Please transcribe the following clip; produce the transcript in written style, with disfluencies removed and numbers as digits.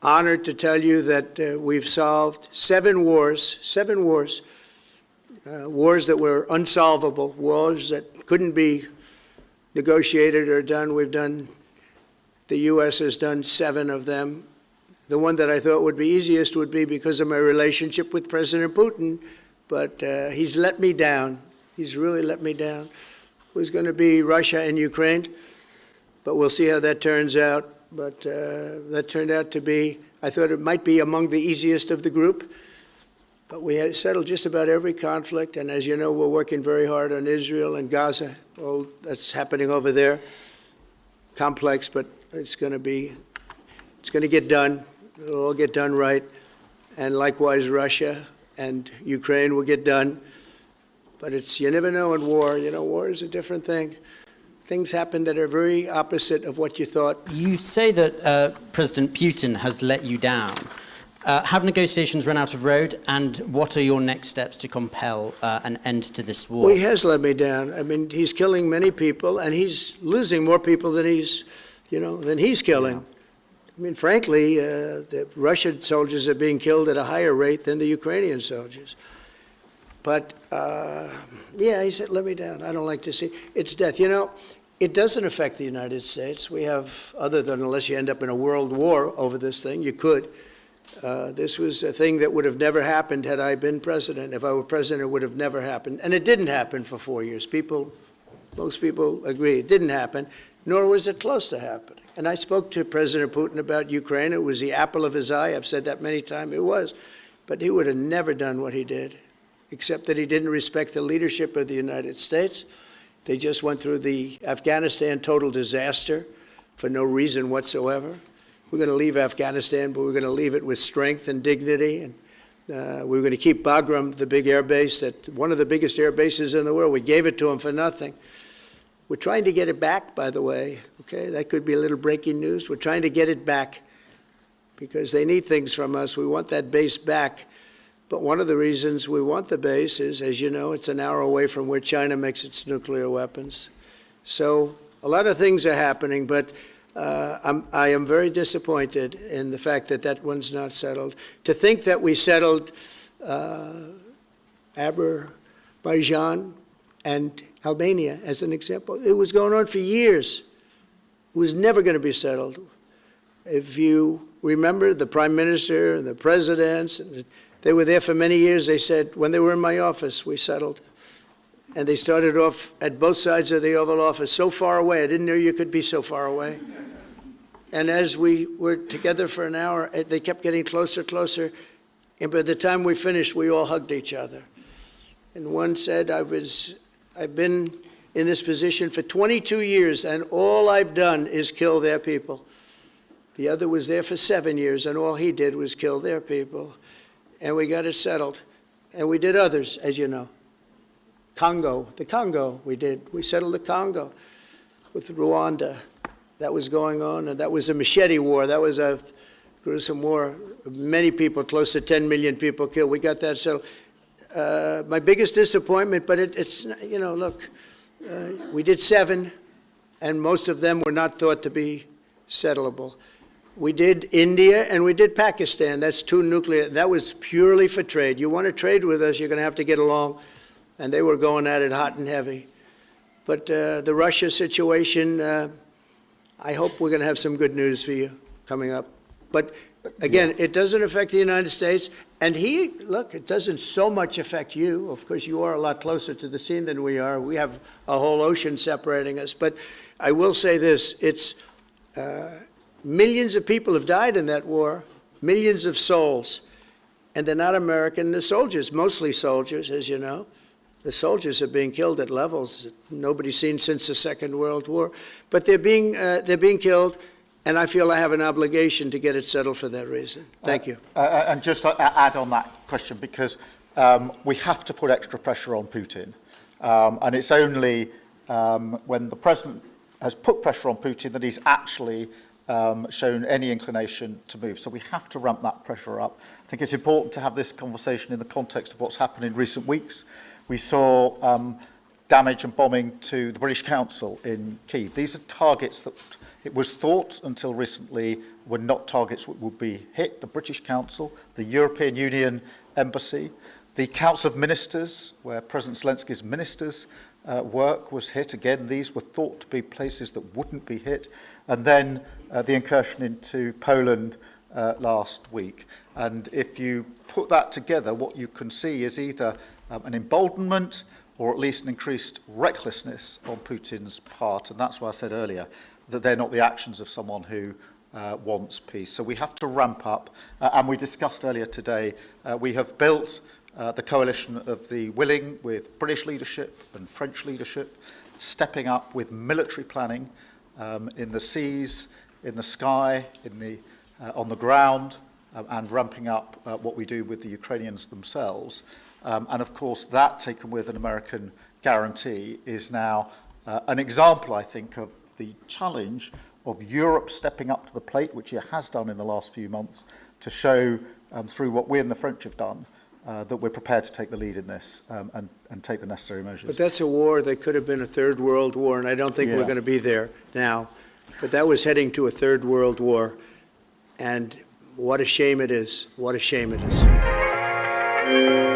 honored to tell you that we've solved 7 wars, wars that were unsolvable, wars that couldn't be negotiated or done. The U.S. has done 7 of them. The one that I thought would be easiest would be because of my relationship with President Putin, but he's let me down. He's really let me down. It was going to be Russia and Ukraine, but we'll see how that turns out. But that turned out to be, I thought it might be among the easiest of the group, but we had settled just about every conflict, and as you know, we're working very hard on Israel and Gaza. All that's happening over there. Complex, but it's going to get done. It'll all get done right. And likewise, Russia and Ukraine will get done. But you never know in war. You know, war is a different thing. Things happen that are very opposite of what you thought. You say that President Putin has let you down. Have negotiations run out of road? And what are your next steps to compel an end to this war? Well, he has let me down. I mean, he's killing many people, and he's losing more people than he's killing. Yeah. I mean, frankly, the Russian soldiers are being killed at a higher rate than the Ukrainian soldiers. But, yeah, he said, let me down. I don't like to see. It's death. You know, it doesn't affect the United States. We have, other than unless you end up in a world war over this thing, you could. This was a thing that would have never happened had I been president. If I were president, it would have never happened. And it didn't happen for 4 years. Most people agree it didn't happen, nor was it close to happening. And I spoke to President Putin about Ukraine. It was the apple of his eye. I've said that many times. It was. But he would have never done what he did, except that he didn't respect the leadership of the United States. They just went through the Afghanistan total disaster for no reason whatsoever. We're going to leave Afghanistan, but we're going to leave it with strength and dignity. And we're going to keep Bagram, the big air base, one of the biggest air bases in the world. We gave it to them for nothing. We're trying to get it back, by the way. Okay, that could be a little breaking news. We're trying to get it back because they need things from us. We want that base back. But one of the reasons we want the base is, as you know, it's an hour away from where China makes its nuclear weapons. So a lot of things are happening, but I am very disappointed in the fact that that one's not settled. To think that we settled Azerbaijan and Albania, as an example, it was going on for years. It was never going to be settled. If you remember, the prime minister and the presidents, they were there for many years. They said, when they were in my office, we settled. And they started off at both sides of the Oval Office, so far away. I didn't know you could be so far away. And as we were together for an hour, they kept getting closer, closer. And by the time we finished, we all hugged each other. And one said, I've been in this position for 22 years, and all I've done is kill their people. The other was there for 7 years, and all he did was kill their people. And we got it settled. And we did others, as you know. The Congo, we settled the Congo with Rwanda. That was going on, and that was a machete war. That was a gruesome war. Many people, close to 10 million people killed. We got that settled. My biggest disappointment, but it's, you know, look, we did 7, and most of them were not thought to be settleable. We did India and we did Pakistan. That's 2 nuclear. That was purely for trade. You want to trade with us, you're going to have to get along. And they were going at it hot and heavy. But the Russia situation, I hope we're going to have some good news for you coming up. But again, it doesn't affect the United States. And look, it doesn't so much affect you. Of course, you are a lot closer to the scene than we are. We have a whole ocean separating us. But I will say this, it's millions of people have died in that war, millions of souls. And they're not American. They're soldiers, mostly soldiers, as you know. The soldiers are being killed at levels that nobody's seen since the Second World War. But they're being killed, and I feel I have an obligation to get it settled for that reason. Thank you. And just to add on that question, because we have to put extra pressure on Putin. And it's only when the president has put pressure on Putin that he's actually shown any inclination to move. So we have to ramp that pressure up. I think it's important to have this conversation in the context of what's happened in recent weeks. We saw damage and bombing to the British Council in Kyiv. These are targets that it was thought until recently were not targets that would be hit. The British Council, the European Union Embassy, the Council of Ministers, where President Zelensky's ministers work, was hit. Again, these were thought to be places that wouldn't be hit. And then the incursion into Poland last week. And if you put that together, what you can see is either an emboldenment or at least an increased recklessness on Putin's part. And that's why I said earlier that they're not the actions of someone who wants peace. So we have to ramp up. And we discussed earlier today, we have built the coalition of the willing with British leadership and French leadership, stepping up with military planning in the seas, in the sky, on the ground, and ramping up what we do with the Ukrainians themselves. And of course, that taken with an American guarantee is now an example, I think, of the challenge of Europe stepping up to the plate, which it has done in the last few months, to show through what we and the French have done that we're prepared to take the lead in this and take the necessary measures. But that's a war that could have been a third world war, and I don't think we're going to be there now. But that was heading to a third world war, and what a shame it is. What a shame it is.